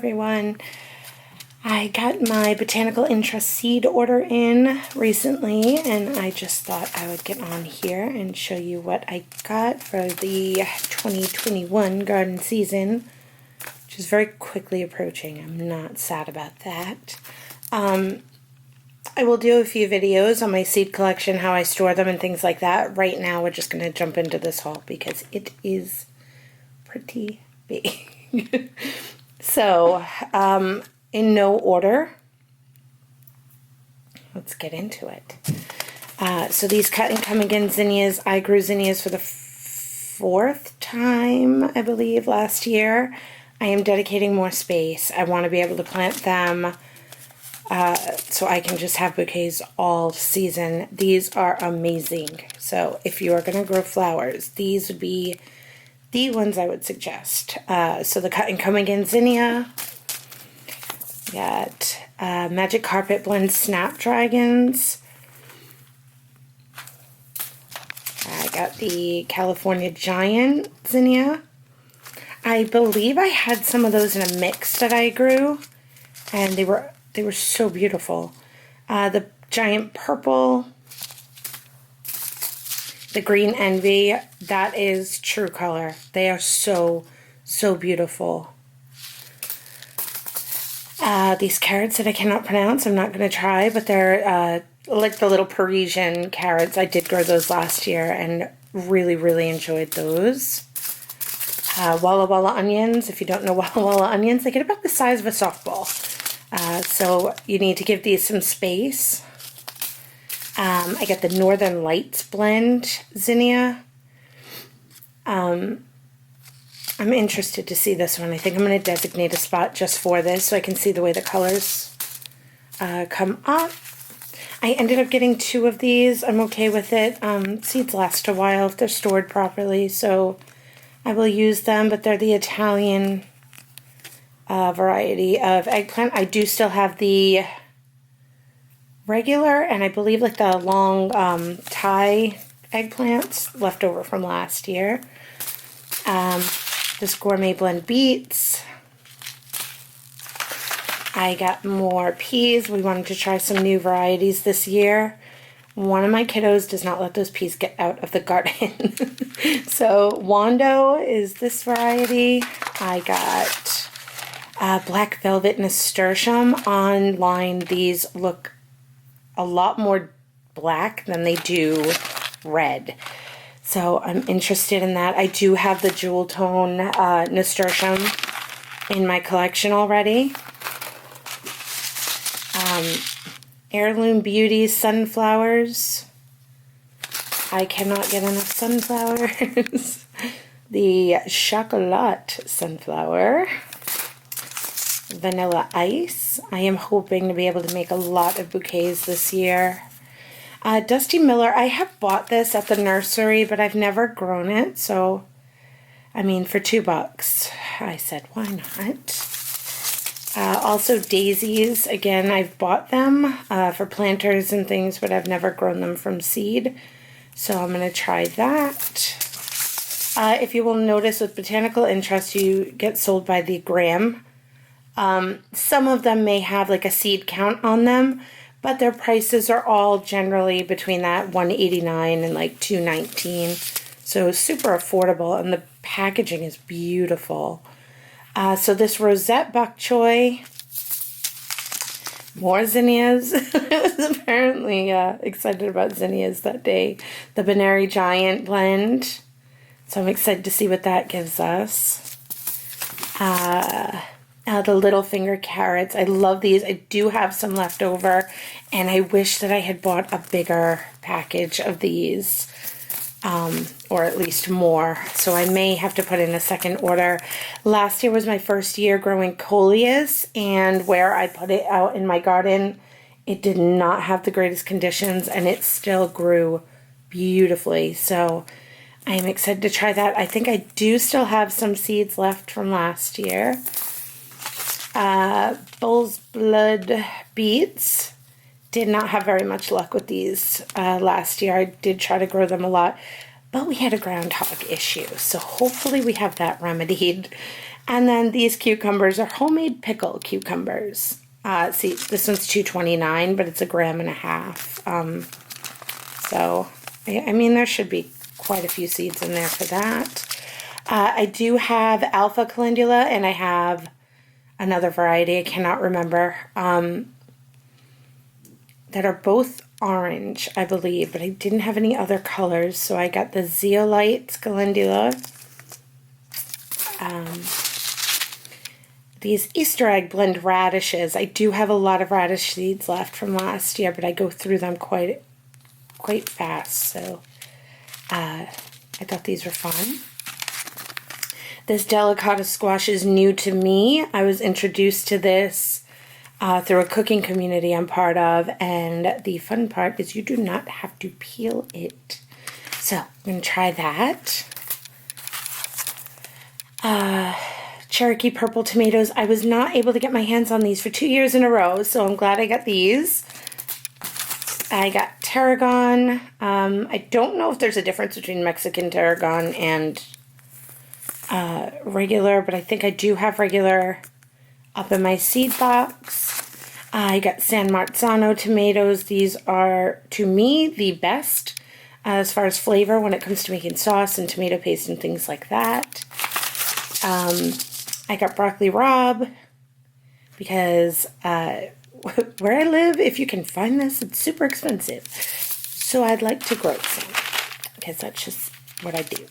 everyone. I got my Botanical Interest seed order in recently, and I just thought I would get on here and show you what I got for the 2021 garden season, which is very quickly approaching. I'm not sad about that. I will do a few videos on my seed collection, how I store them and things like that. Right now we're just going to jump into this haul because it is pretty big. So, in no order, let's get into it. So these cut and come again zinnias, I grew zinnias for the fourth time, I believe, last year. I am dedicating more space. I want to be able to plant them so I can just have bouquets all season. These are amazing. So if you are going to grow flowers, these would be the ones I would suggest. So the cut and come again zinnia. Got Magic Carpet Blend Snapdragons. I got the California Giant zinnia. I believe I had some of those in a mix that I grew, and they were so beautiful. The Giant Purple, the Green Envy, that is true color. They are so beautiful. These carrots that I cannot pronounce, I'm not going to try, but they're like the little Parisian carrots. I did grow those last year and really enjoyed those. Walla Walla onions. If you don't know Walla Walla onions, they get about the size of a softball. So you need to give these some space. I got the Northern Lights blend zinnia. I'm interested to see this one. I think I'm going to designate a spot just for this so I can see the way the colors come up. I ended up getting 2 of these. I'm okay with it. Seeds last a while if they're stored properly, so I will use them, but they're the Italian variety of eggplant. I do still have the regular and I believe like the long Thai eggplants left over from last year. This Gourmet Blend beets. I got more peas. We wanted to try some new varieties this year. One of my kiddos does not let those peas get out of the garden. So Wando is this variety. I got Black Velvet Nasturtium. Online, these look a lot more black than they do red. So I'm interested in that. I do have the jewel tone nasturtium in my collection already. Heirloom Beauty sunflowers. I cannot get enough sunflowers. The Chocolat sunflower. Vanilla Ice. I am hoping to be able to make a lot of bouquets this year. Dusty Miller, I have bought this at the nursery, but I've never grown it, so, I mean, for $2, I said, why not? Also daisies, again, I've bought them for planters and things, but I've never grown them from seed, so I'm going to try that. If you will notice, with Botanical Interest, you get sold by the gram. Some of them may have like a seed count on them, but their prices are all generally between that $1.89 and like $2.19. So super affordable, and the packaging is beautiful. So this Rosette Bok Choy, more zinnias. I was apparently excited about zinnias that day. The Binary Giant blend. So I'm excited to see what that gives us. The Little Finger carrots. I love these. I do have some left over, and I wish that I had bought a bigger package of these, or at least more. So I may have to put in a second order. Last year was my first year growing coleus, and where I put it out in my garden, it did not have the greatest conditions, and it still grew beautifully. So I am excited to try that. I think I do still have some seeds left from last year. Bull's Blood beets. Did not have very much luck with these last year. I did try to grow them a lot, but we had a groundhog issue, so hopefully we have that remedied. And then these cucumbers are homemade pickle cucumbers. See, this one's $2.29, but it's 1.5 grams. So, I mean, there should be quite a few seeds in there for that. I do have alpha calendula, and I have another variety, I cannot remember, that are both orange, I believe, but I didn't have any other colors, so I got the zeolite calendula. These Easter egg blend radishes. I do have a lot of radish seeds left from last year, but I go through them quite fast, so I thought these were fun. This delicata squash is new to me. I was introduced to this through a cooking community I'm part of, and the fun part is you do not have to peel it. So I'm going to try that. Cherokee purple tomatoes. I was not able to get my hands on these for 2 years in a row, so I'm glad I got these. I got tarragon. I don't know if there's a difference between Mexican tarragon and regular, but I think I do have regular up in my seed box. I got San Marzano tomatoes. These are, to me, the best as far as flavor when it comes to making sauce and tomato paste and things like that. I got broccoli rabe because where I live, if you can find this, it's super expensive. So I'd like to grow some because that's just what I do.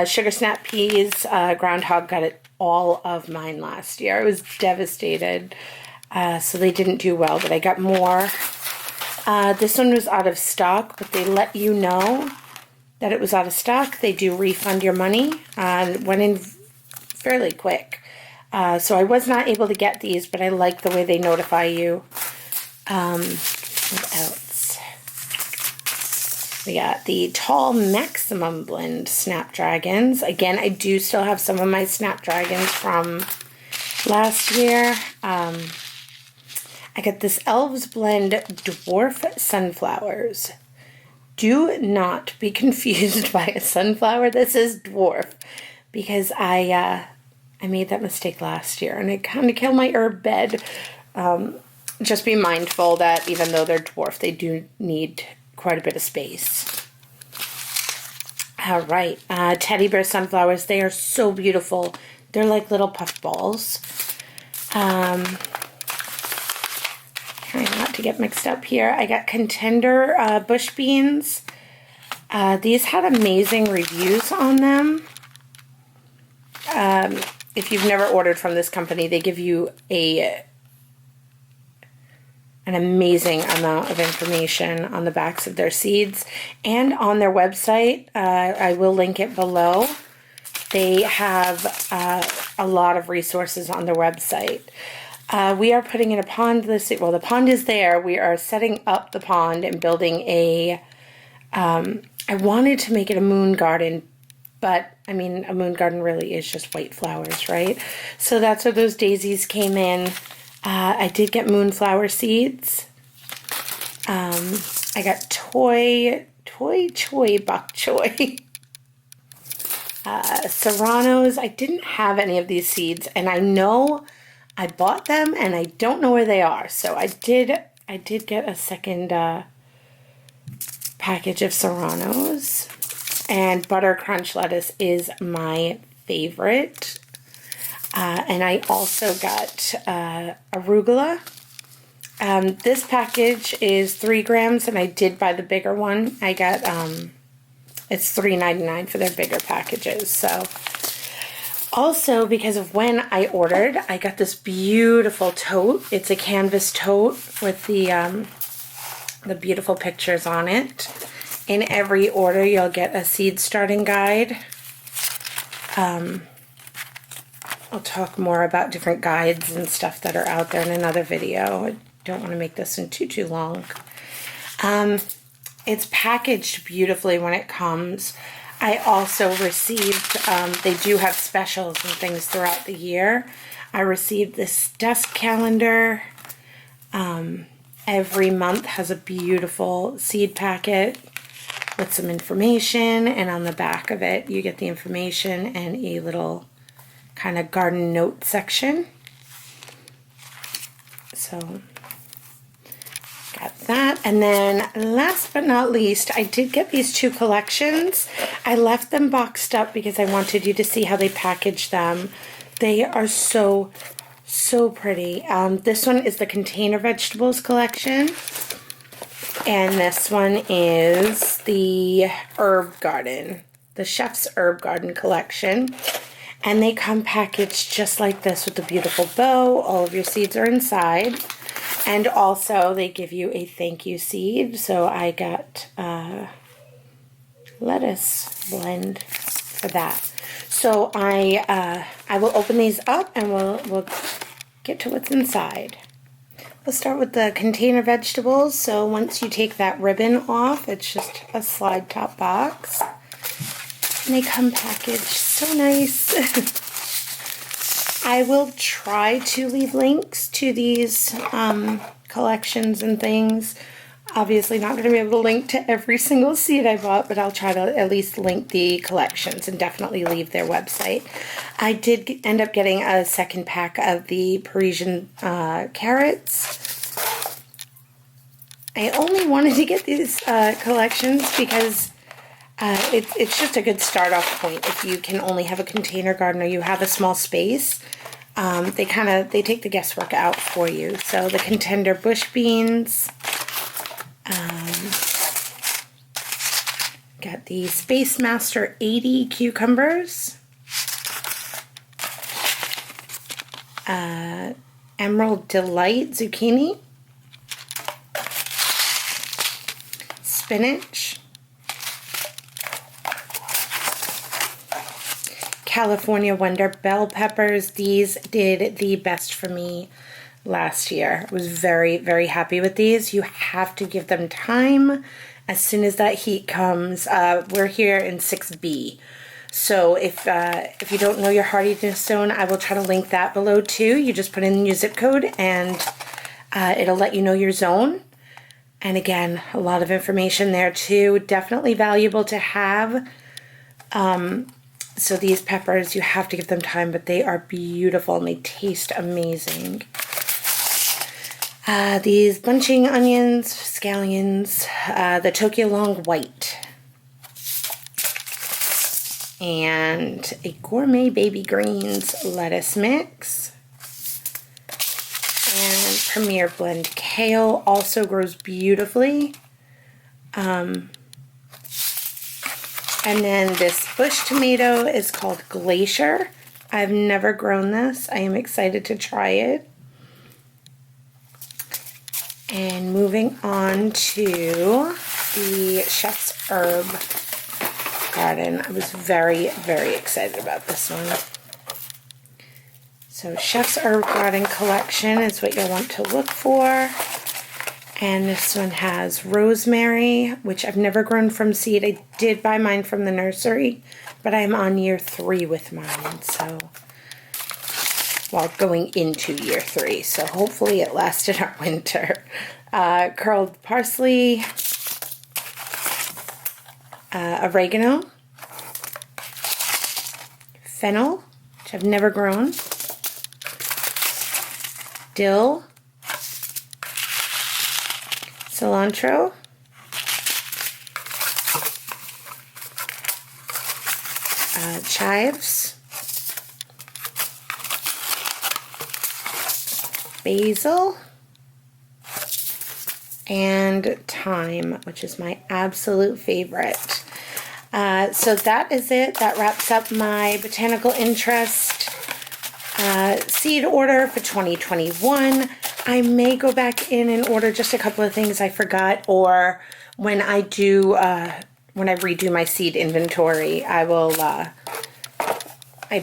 Sugar snap peas, groundhog got it all of mine last year. I was devastated. So they didn't do well, but I got more. This one was out of stock, but they let you know that it was out of stock. They do refund your money. Went in fairly quick. So I was not able to get these, but I like the way they notify you. What else? We got the Tall Maximum Blend Snapdragons. Again, I do still have some of my Snapdragons from last year. I got this Elves Blend Dwarf Sunflowers. Do not be confused by a sunflower. This is dwarf because I made that mistake last year and it kind of killed my herb bed. Just be mindful that even though they're dwarf, they do need quite a bit of space. All right, teddy bear sunflowers. They are so beautiful. They're like little puff balls. Trying not to get mixed up here. I got Contender bush beans. These had amazing reviews on them. If you've never ordered from this company, they give you an amazing amount of information on the backs of their seeds and on their website. I will link it below. They have a lot of resources on their website. We are putting in a pond this year. Well, the pond is there. We are setting up the pond and building a, I wanted to make it a moon garden, but I mean, a moon garden really is just white flowers, right? So that's where those daisies came in. I did get moonflower seeds. I got toy choy bok choy. Serranos. I didn't have any of these seeds, and I know I bought them, and I don't know where they are. So I did get a second package of Serranos, and butter crunch lettuce is my favorite. And I also got arugula. This package is 3 grams, and I did buy the bigger one. I got, it's $3.99 for their bigger packages. So, also, because of when I ordered, I got this beautiful tote. It's a canvas tote with the beautiful pictures on it. In every order, you'll get a seed starting guide. I'll talk more about different guides and stuff that are out there in another video. I don't want to make this one too long. It's packaged beautifully when it comes. I also received, they do have specials and things throughout the year. I received this desk calendar. Every month has a beautiful seed packet with some information, and on the back of it you get the information and a little kind of garden note section. So got that. And then last but not least, I did get these two collections. I left them boxed up because I wanted you to see how they package them. They are so pretty. This one is the container vegetables collection. And this one is the herb garden, the chef's herb garden collection. And they come packaged just like this with a beautiful bow. All of your seeds are inside. And also they give you a thank you seed. So I got lettuce blend for that. So I will open these up and we'll get to what's inside. We'll start with the container vegetables. So once you take that ribbon off, it's just a slide top box. And they come packaged so nice. I will try to leave links to these collections and things. Obviously not going to be able to link to every single seed I bought, but I'll try to at least link the collections and definitely leave their website. I did end up getting a second pack of the Parisian carrots. I only wanted to get these collections because it's just a good start off point. If you can only have a container garden or you have a small space, they take the guesswork out for you. So the contender bush beans. Got the Space Master 80 cucumbers, Emerald Delight zucchini, spinach, California Wonder bell peppers. These did the best for me last year. I was very happy with these. You have to give them time. As soon as that heat comes, we're here in 6B. So if you don't know your hardiness zone, I will try to link that below too. You just put in your zip code and it'll let you know your zone. And again, a lot of information there too. Definitely valuable to have. So these peppers, you have to give them time, but they are beautiful and they taste amazing. These bunching onions, scallions, the Tokyo Long White, and a gourmet baby greens lettuce mix, and Premier Blend kale also grows beautifully. And then this bush tomato is called Glacier. I've never grown this. I am excited to try it. And moving on to the Chef's Herb Garden. I was very excited about this one. So Chef's Herb Garden collection is what you'll want to look for. And this one has rosemary, which I've never grown from seed. I did buy mine from the nursery, but I'm on year 3 with mine. So, well, going into year 3. So hopefully it lasted our winter. Curled parsley, oregano, fennel, which I've never grown, dill, cilantro, chives, basil, and thyme, which is my absolute favorite. So that is it. That wraps up my botanical interest seed order for 2021. I may go back in and order just a couple of things I forgot, or when I do, when I redo my seed inventory, I will, I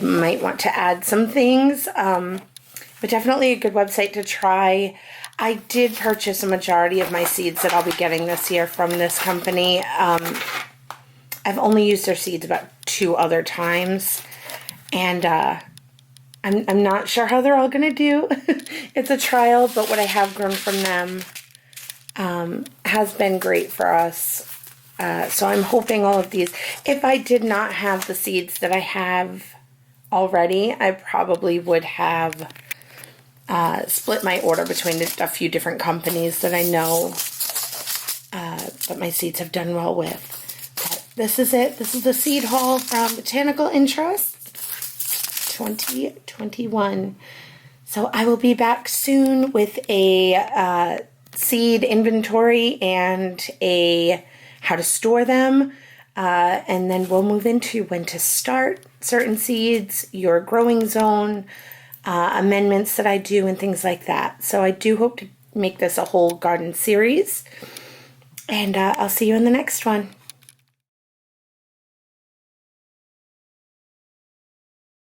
might want to add some things, but definitely a good website to try. I did purchase a majority of my seeds that I'll be getting this year from this company. I've only used their seeds about 2 other times, and I'm not sure how they're all going to do. It's a trial, but what I have grown from them has been great for us. So I'm hoping all of these, if I did not have the seeds that I have already, I probably would have split my order between a few different companies that I know that my seeds have done well with. But this is it. This is the seed haul from Botanical Interest 2021. So I will be back soon with a seed inventory and a how to store them. And then we'll move into when to start certain seeds, your growing zone, amendments that I do, and things like that. So I do hope to make this a whole garden series. And I'll see you in the next one.